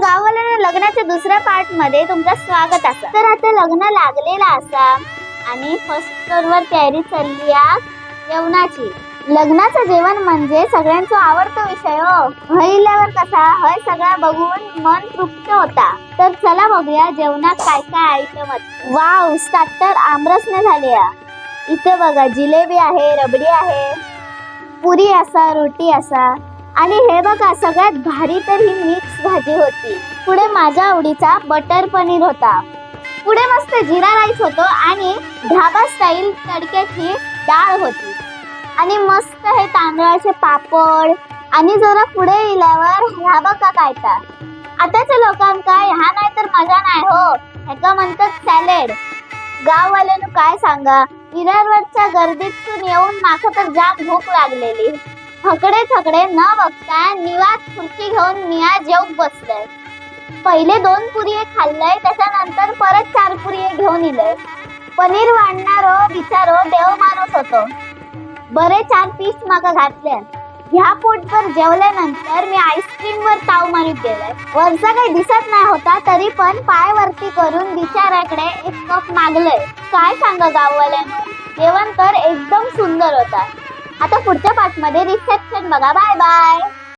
गावाला लग्नाच्या दुसऱ्या पार्ट मध्ये तुमचं स्वागत असा। तर आता लग्न लागलेला असा आणि फर्स्ट फ्लोअरवर तयारी चालली आहे जेवणाची। लग्नाचं जेवण म्हणजे सगळ्यांचा आवडता विषय हो। हईल्यावर कसा हय सगळा बघून मन तृप्त होता। तर चला बघूया जेवणात काय काय आयटम आहेत। वाव, स्टार्टर आमरसने झाले। इथे बघा जिलेबी आहे, रबडी आहे, पुरी असा, रोटी असा आणि हे बघा सगळ्यात भारी तर ही मिक्स भाजी होती। पुढे माझ्या आवडीचा बटर पनीर होता। पुढे मस्त जिरा राईस होतो आणि ढाबा स्टाईल तडक्याची डाळ होती आणि मस्त हे तांदळाचे पापड आणि जरा पुढे गेल्यावर ह्या बघा काय ता आताच्या लोकांका ह्या नाही तर मजा नाही हो। ह्याका म्हणतात सॅलेड। गाववाल्यानं काय सांगा, विरारवरच्या गर्दीतून येऊन माका तर जाम भूक लागलेली। थकडे थकडे न बघता निवांत खुर्ची घेऊन मिया जेवून बसलंय। पहिले 2 पुरिये खाल्लंय, त्याच्यानंतर परत 4 पुरिये घेऊन इलंय। पनीर वाढणारो बिचारो देव माणूस होतो। बरे 4 पीस माका घातले। ह्या पोटभर जेवल्यानंतर मी आईस्क्रीम वर ताव मारित गेलोय। वरचा काही दिसत नाही होता तरी पण पाय वरती करून बिचाऱ्याकडे 1 कप मागलंय। काय सांगा गाववाल्यानं, जेवण तर एकदम सुंदर होता। आता पुढच्या पार्ट मध्ये रिसेप्शन बघा। Bye bye.